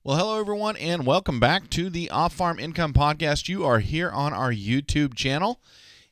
Well, hello, everyone, and welcome back to the Off-Farm Income Podcast. You are here on our YouTube channel,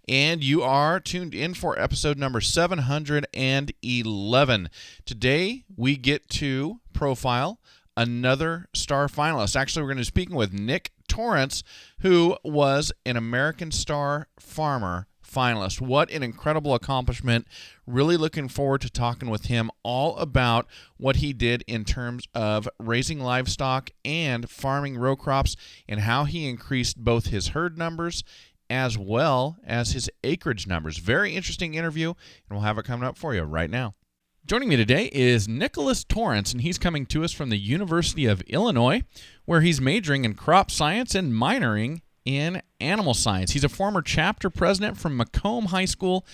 and you are tuned in for episode number 711. Today, we get to profile another star finalist. Actually, we're going to be speaking with Nick Torrance, who was an American Star Farmer finalist. What an incredible accomplishment. Really looking forward to talking with him all about what he did in terms of raising livestock and farming row crops and how he increased both his herd numbers as well as his acreage numbers. Very interesting interview, and we'll have it coming up for you right now. Joining me today is Nicholas Torrance, and he's coming to us from the University of Illinois, where he's majoring in crop science and minoring in animal science. He's a former chapter president from Macomb High School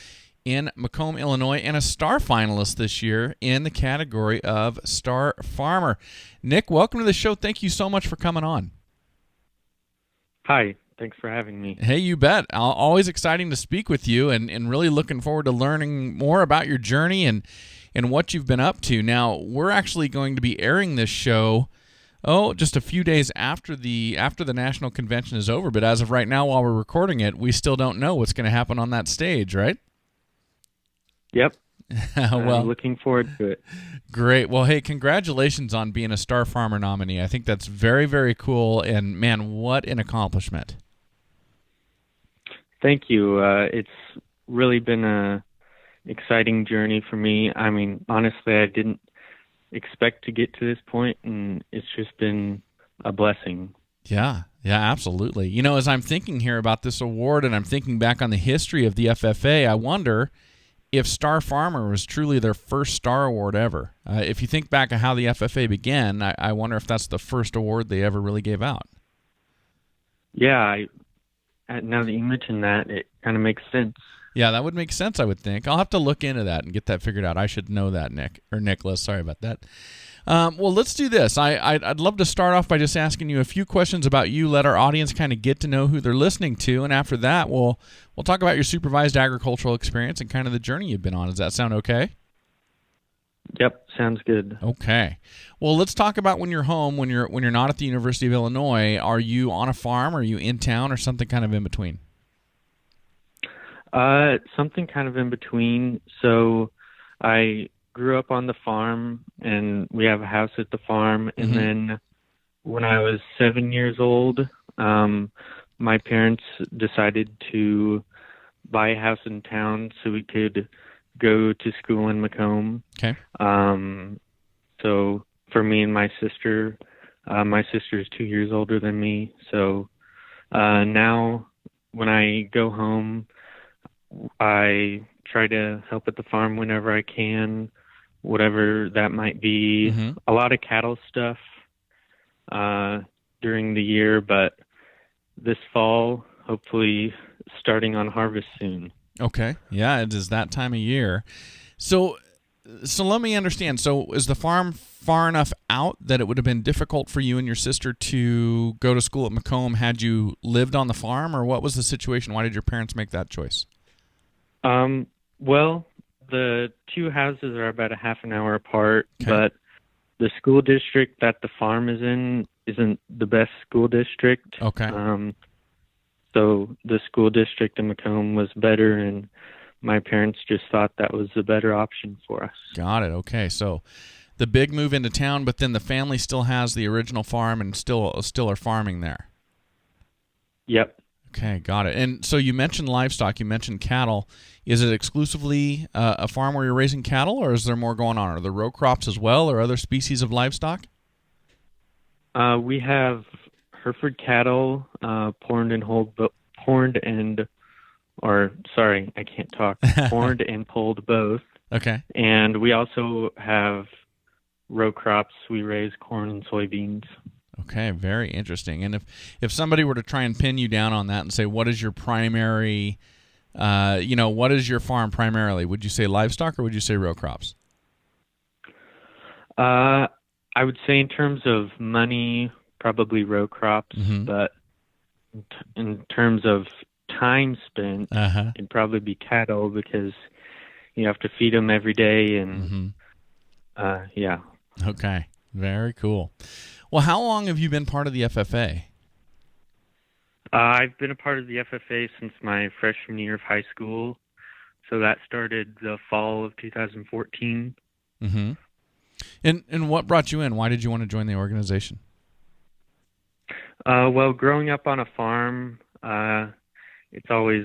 in Macomb, Illinois, and a star finalist this year in the category of Star Farmer. Nick, welcome to the show. Thank you so much for coming on. Hi, thanks for having me. Hey, you bet. Always exciting to speak with you, and really looking forward to learning more about your journey and what you've been up to. Now, we're actually going to be airing this show just a few days after the National Convention is over, but as of right now, while we're recording it, we still don't know what's going to happen on that stage, right? Yep. Well, I'm looking forward to it. Great. Well, hey, congratulations on being a Star Farmer nominee. I think that's very, very cool, and man, what an accomplishment. Thank you. It's really been a exciting journey for me. I mean, honestly, I didn't expect to get to this point, and it's just been a blessing. Yeah, absolutely. You know, as I'm thinking here about this award and I'm thinking back on the history of the FFA, I wonder if Star Farmer was truly their first star award ever. If you think back on how the FFA began, I wonder if that's the first award they ever really gave out. Yeah, now that you mention that, it kind of makes sense. Yeah, that would make sense, I would think. I'll have to look into that and get that figured out. I should know that, Nicholas. Sorry about that. Well, let's do this. I'd love to start off by just asking you a few questions about you, let our audience kind of get to know who they're listening to, and after that, we'll talk about your supervised agricultural experience and kind of the journey you've been on. Does that sound okay? Yep, sounds good. Okay. Well, let's talk about when you're home, when you're not at the University of Illinois. Are you on a farm? Are you in town, or something kind of in between? Something kind of in between. So I grew up on the farm, and we have a house at the farm. And then when I was 7 years old, my parents decided to buy a house in town so we could go to school in Macomb. Okay. So for me and my sister's 2 years older than me. So now when I go home, I try to help at the farm whenever I can, whatever that might be. A lot of cattle stuff during the year, but this fall, hopefully starting on harvest soon. Okay. Yeah, it is that time of year. So let me understand. So is the farm far enough out that it would have been difficult for you and your sister to go to school at Macomb had you lived on the farm, or what was the situation? Why did your parents make that choice? Well, the two houses are about a half an hour apart, but the school district that the farm is in isn't the best school district. Okay. So the school district in Macomb was better, and my parents just thought that was the better option for us. Got it. Okay. So the big move into town, but then the family still has the original farm and still are farming there. Yep. Okay, got it. And so you mentioned livestock, you mentioned cattle. Is it exclusively a farm where you're raising cattle, or is there more going on? Are there row crops as well, or other species of livestock? We have Hereford cattle, horned and polled both. Okay. And we also have row crops. We raise corn and soybeans. Okay, very interesting. And if somebody were to try and pin you down on that and say, what is your primary, what is your farm primarily? Would you say livestock or would you say row crops? I would say in terms of money, probably row crops, but in terms of time spent, it'd probably be cattle because you have to feed them every day and, yeah. Okay, very cool. Well, how long have you been part of the FFA? I've been a part of the FFA since my freshman year of high school. So that started the fall of 2014. Mm-hmm. And what brought you in? Why did you want to join the organization? Well, growing up on a farm, it's always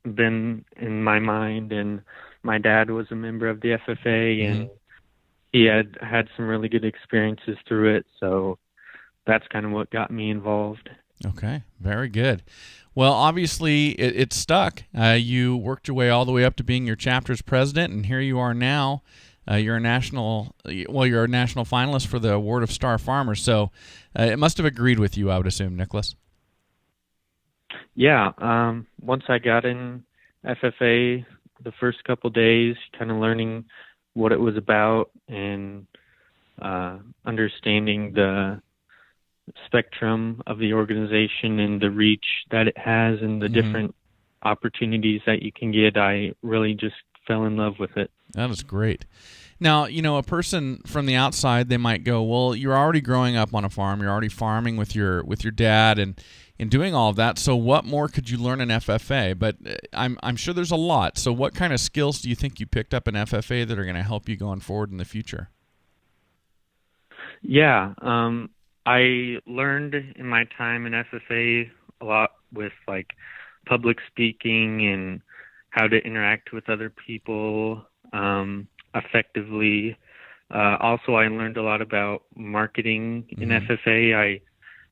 been in my mind, and my dad was a member of the FFA, and he had some really good experiences through it, so that's kind of what got me involved. Okay, very good. Well, obviously, it stuck. You worked your way all the way up to being your chapter's president, and here you are now. You're a national finalist for the Award of Star Farmer. So it must have agreed with you, I would assume, Nicholas. Yeah. Once I got in FFA, the first couple days, kind of learning what it was about and understanding the spectrum of the organization and the reach that it has and the different opportunities that you can get, I really just fell in love with it. That is great. Now, a person from the outside, they might go, well, you're already growing up on a farm. You're already farming with your dad and doing all of that. So what more could you learn in FFA? But I'm sure there's a lot. So what kind of skills do you think you picked up in FFA that are going to help you going forward in the future? Yeah. I learned in my time in FFA a lot with like public speaking and how to interact with other people effectively. Also, I learned a lot about marketing in FFA. I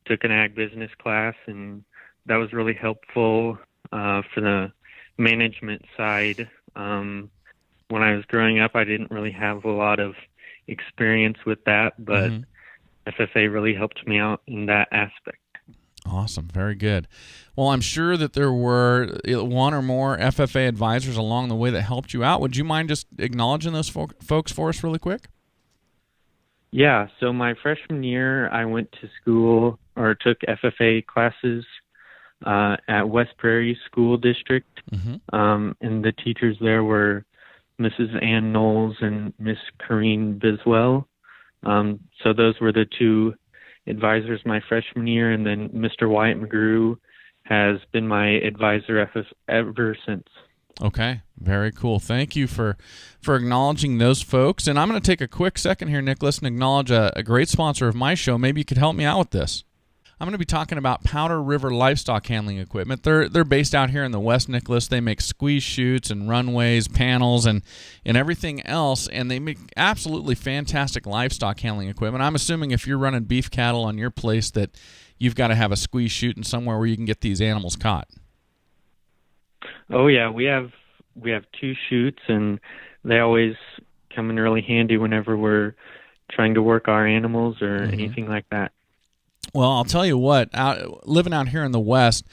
took an ag business class, and that was really helpful for the management side. When I was growing up, I didn't really have a lot of experience with that, but FFA really helped me out in that aspect. Awesome. Very good. Well, I'm sure that there were one or more FFA advisors along the way that helped you out. Would you mind just acknowledging those folks for us really quick? Yeah. So my freshman year, I went to school or took FFA classes at West Prairie School District. And the teachers there were Mrs. Ann Knowles and Miss Corrine Biswell. So those were the two advisors my freshman year, and then Mr. Wyatt McGrew has been my advisor ever since. Okay, very cool. Thank you for acknowledging those folks. And I'm going to take a quick second here, Nicholas, and acknowledge a great sponsor of my show. Maybe you could help me out with this. I'm going to be talking about Powder River Livestock Handling Equipment. They're based out here in the West, Nicholas. They make squeeze chutes and runways, panels, and everything else, and they make absolutely fantastic livestock handling equipment. I'm assuming if you're running beef cattle on your place that you've got to have a squeeze chute and somewhere where you can get these animals caught. Oh yeah, we have 2 chutes, and they always come in really handy whenever we're trying to work our animals or anything like that. Well, I'll tell you what, living out here in the West,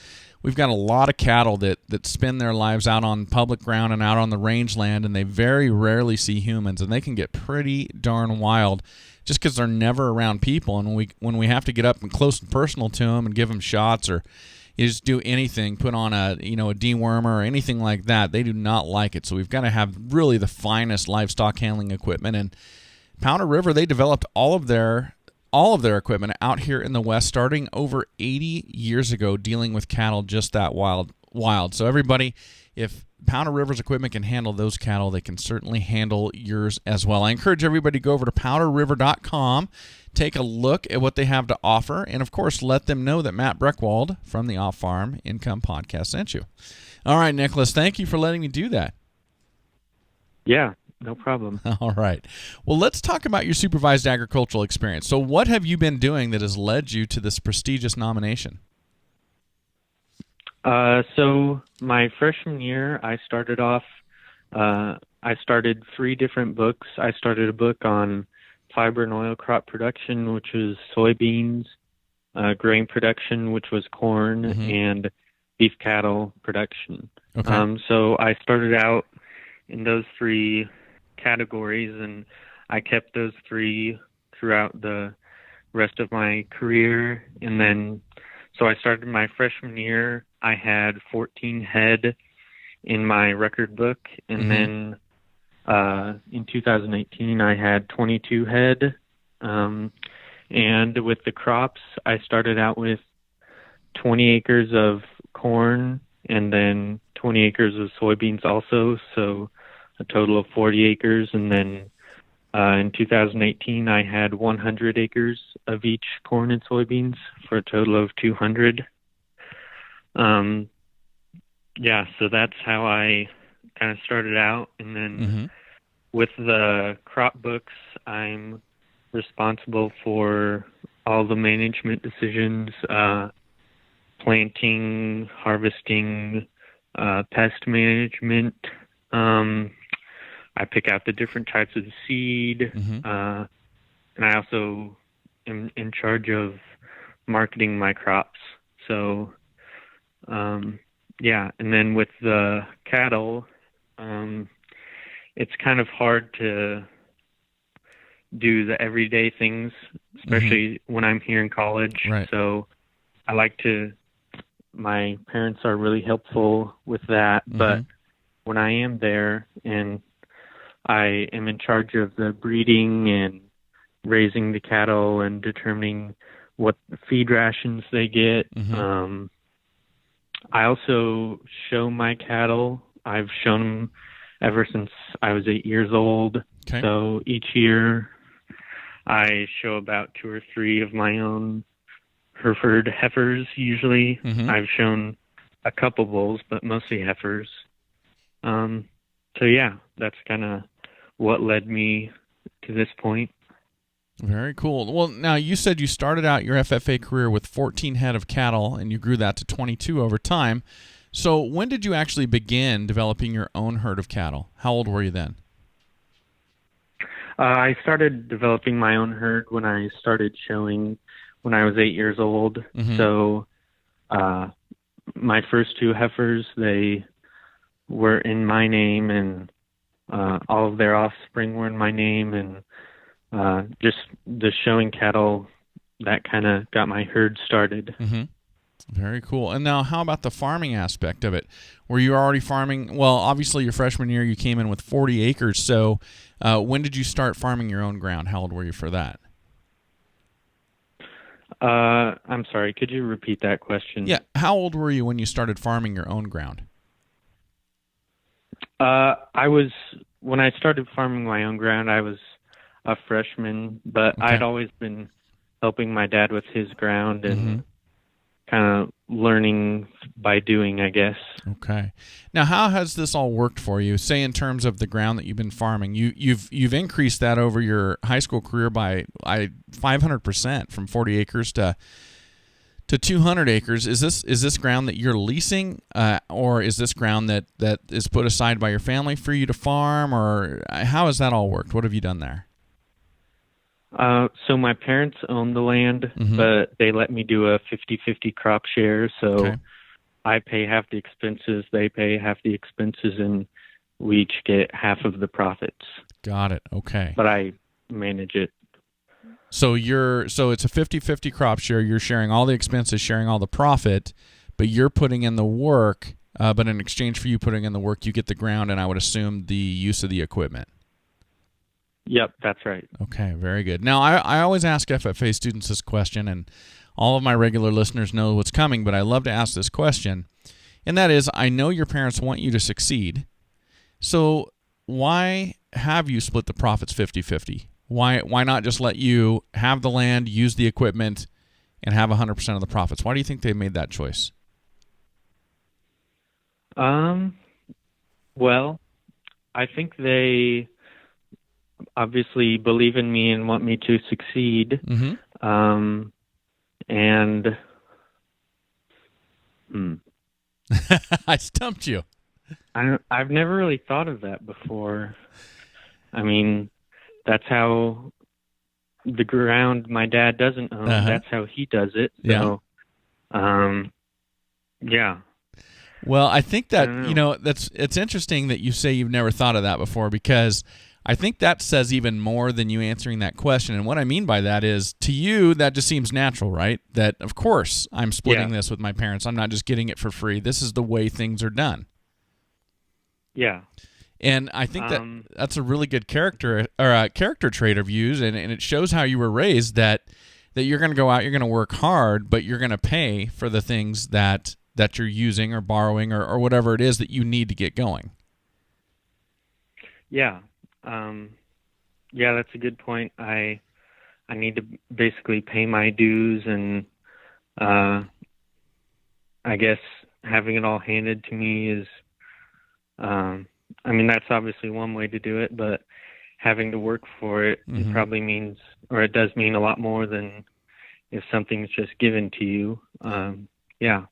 we've got a lot of cattle that spend their lives out on public ground and out on the rangeland, and they very rarely see humans, and they can get pretty darn wild just because they're never around people. And when we have to get up and close and personal to them and give them shots or you just do anything, put on a dewormer or anything like that, they do not like it. So we've got to have really the finest livestock handling equipment. And Powder River, they developed all of their equipment out here in the West starting over 80 years ago, dealing with cattle just that wild. So everybody, if Powder River's equipment can handle those cattle, they can certainly handle yours as well. I encourage everybody to go over to powderriver.com, take a look at what they have to offer, and of course let them know that Matt Breckwald from the Off Farm Income Podcast sent you. All right, Nicholas, thank you for letting me do that. Yeah. No problem. All right. Well, let's talk about your supervised agricultural experience. So what have you been doing that has led you to this prestigious nomination? So my freshman year, I started 3 different books. I started a book on fiber and oil crop production, which was soybeans, grain production, which was corn, and beef cattle production. Okay. So I started out in those 3 categories, and I kept those 3 throughout the rest of my career. And then, so I started my freshman year, I had 14 head in my record book, and then in 2018 I had 22 head, and And with the crops, I started out with 20 acres of corn and then 20 acres of soybeans also, so a total of 40 acres. And then in 2018, I had 100 acres of each corn and soybeans for a total of 200. Yeah, so that's how I kind of started out. And then with the crop books, I'm responsible for all the management decisions, planting, harvesting, pest management. I pick out the different types of seed, and I also am in charge of marketing my crops. So, yeah, and then with the cattle, it's kind of hard to do the everyday things, especially when I'm here in college. Right. So I like to, my parents are really helpful with that, but when I am there and I am in charge of the breeding and raising the cattle and determining what feed rations they get, I also show my cattle. I've shown them ever since I was 8 years old. Okay. So each year I show about 2 or 3 of my own Hereford heifers usually. I've shown a couple bulls, but mostly heifers. So yeah, that's kind of what led me to this point. Very cool. Well, now you said you started out your FFA career with 14 head of cattle, and you grew that to 22 over time. So when did you actually begin developing your own herd of cattle? How old were you then? I started developing my own herd when I started showing when I was 8 years old. So my first 2 heifers, they were in my name, and all of their offspring were in my name, and just the showing cattle, that kind of got my herd started. Very cool. And now how about the farming aspect of it? Were you already farming? Well, obviously your freshman year you came in with 40 acres. So when did you start farming your own ground? How old were you for that? I'm sorry, could you repeat that question? Yeah. How old were you when you started farming your own ground? When I started farming my own ground, I was a freshman, but Okay. I'd always been helping my dad with his ground and kind of learning by doing, I guess. Okay. Now, how has this all worked for you? Say in terms of the ground that you've been farming, you've increased that over your high school career by 500% from 40 acres to 200 acres. Is this ground that you're leasing, or is this ground that is put aside by your family for you to farm, or how has that all worked? What have you done there? So my parents own the land, but they let me do a 50-50 crop share. So Okay. I pay half the expenses, they pay half the expenses, and we each get half of the profits. Got it. Okay. But I manage it. So it's a 50-50 crop share. You're sharing all the expenses, sharing all the profit, but you're putting in the work. But in exchange for you putting in the work, you get the ground, and I would assume the use of the equipment. Yep, that's right. Okay, very good. Now, I always ask FFA students this question, and all of my regular listeners know what's coming, but I love to ask this question, and that is, I know your parents want you to succeed, so why have you split the profits 50-50? Why not just let you have the land, use the equipment, and have 100% of the profits? Why do you think they made that choice? Well, I think they obviously believe in me and want me to succeed. And I stumped you. I've never really thought of that before. I mean, that's how the ground my dad doesn't own, that's how he does it. So, yeah. Well, I think that, it's interesting that you say you've never thought of that before, because I think that says even more than you answering that question. And what I mean by that is, to you, that just seems natural, right? That, of course, I'm splitting this with my parents. I'm not just getting it for free. This is the way things are done. Yeah. And I think that's a really good character trait of yours, and it shows how you were raised, that that you're going to go out, you're going to work hard, but you're going to pay for the things that you're using or borrowing or whatever it is that you need to get going. Yeah. Yeah, that's a good point. I need to basically pay my dues, and I guess having it all handed to me is, I mean, that's obviously one way to do it, but having to work for it, it probably means, or it does mean a lot more than if something's just given to you. Yeah.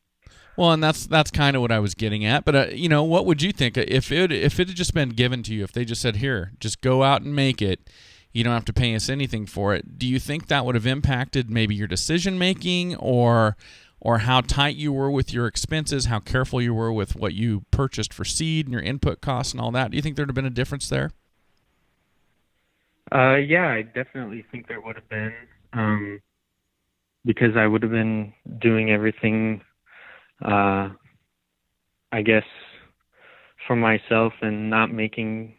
Well, and that's kind of what I was getting at. But what would you think if it had just been given to you? If they just said, "Here, just go out and make it. You don't have to pay us anything for it." Do you think that would have impacted maybe your decision making, or how tight you were with your expenses, how careful you were with what you purchased for seed and your input costs and all that? Do you think there'd have been a difference there? Yeah, I definitely think there would have been, because I would have been doing everything, I guess, for myself and not making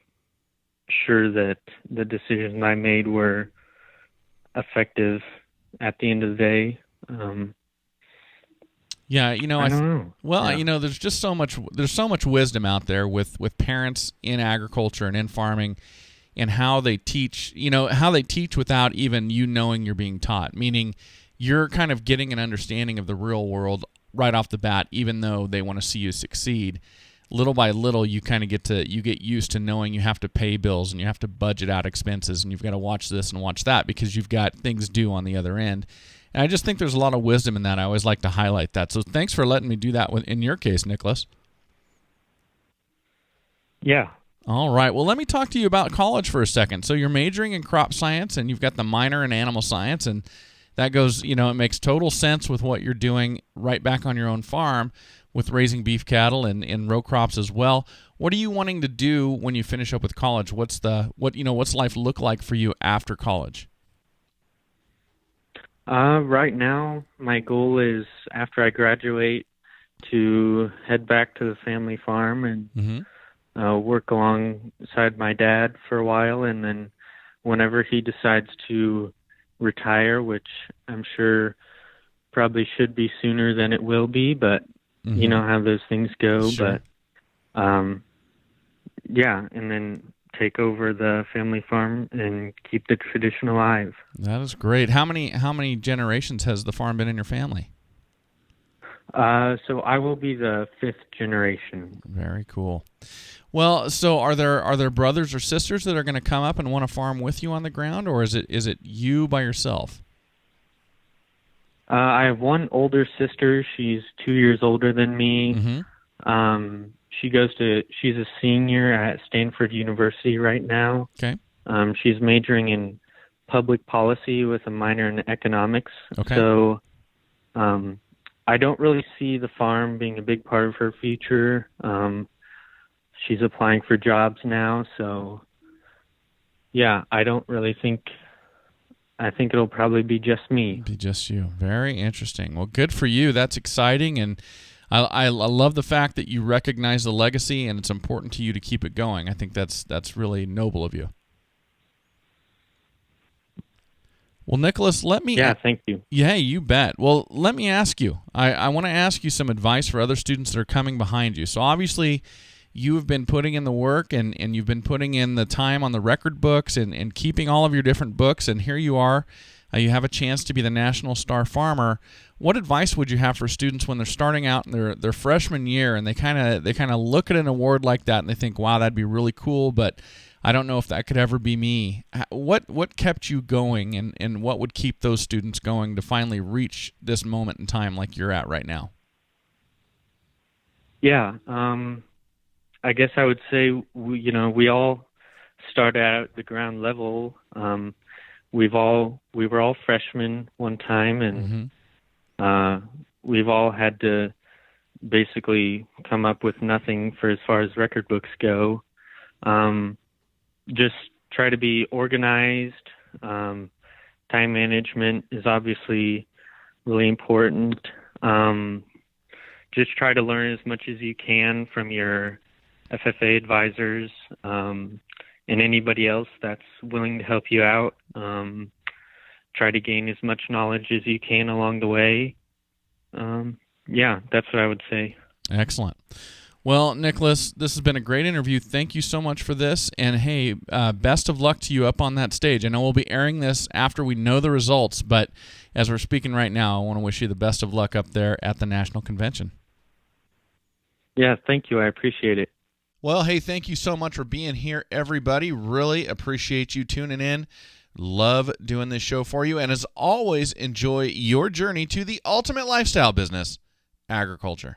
sure that the decisions I made were effective at the end of the day. Yeah, I don't know. Well, Yeah. there's just so much wisdom out there with parents in agriculture and in farming, and how they teach, without even you knowing you're being taught, meaning you're kind of getting an understanding of the real world right off the bat, even though they want to see you succeed. Little by little, you kind of get used to knowing you have to pay bills and you have to budget out expenses and you've got to watch this and watch that because you've got things due on the other end. And I just think there's a lot of wisdom in that. I always like to highlight that. So thanks for letting me do that in your case, Nicholas. Yeah. All right. Well, let me talk to you about college for a second. So you're majoring in crop science and you've got the minor in animal science, and that goes, it makes total sense with what you're doing right back on your own farm with raising beef cattle and row crops as well. What are you wanting to do when you finish up with college? What's life look like for you after college? Right now, my goal is, after I graduate, to head back to the family farm and work alongside my dad for a while, and then whenever he decides to retire, which I'm sure probably should be sooner than it will be, but you know how those things go. Sure. But yeah, and then take over the family farm and keep the tradition alive. That is great. How many generations has the farm been in your family? So I will be the 5th generation. Very cool. Well, so are there brothers or sisters that are going to come up and want to farm with you on the ground, or is it you by yourself? I have one older sister. She's 2 years older than me. She's a senior at Stanford University right now. Okay. She's majoring in public policy with a minor in economics. Okay. So I don't really see the farm being a big part of her future. She's applying for jobs now, so yeah, I think it'll probably be just me. Be just you. Very interesting. Well, good for you. That's exciting, and I love the fact that you recognize the legacy, and it's important to you to keep it going. I think that's really noble of you. Well, Nicholas, let me... Yeah, thank you. Yeah, you bet. Well, let me ask you. I want to ask you some advice for other students that are coming behind you. So obviously, you have been putting in the work and you've been putting in the time on the record books and keeping all of your different books, and here you are. You have a chance to be the National Star Farmer. What advice would you have for students when they're starting out in their freshman year and they kind of look at an award like that and they think, wow, that'd be really cool, but I don't know if that could ever be me. What kept you going, and what would keep those students going to finally reach this moment in time like you're at right now? Yeah, I guess I would say we all start out at the ground level. We were all freshmen one time, and we've all had to basically come up with nothing for as far as record books go. Just try to be organized. Time management is obviously really important. Just try to learn as much as you can from your FFA advisors and anybody else that's willing to help you out. try to gain as much knowledge as you can along the way. Yeah, that's what I would say. Excellent. Well, Nicholas, this has been a great interview. Thank you so much for this. And, hey, best of luck to you up on that stage. I know we'll be airing this after we know the results, but as we're speaking right now, I want to wish you the best of luck up there at the National Convention. Yeah, thank you. I appreciate it. Well, hey, thank you so much for being here, everybody. Really appreciate you tuning in. Love doing this show for you. And as always, enjoy your journey to the ultimate lifestyle business, agriculture.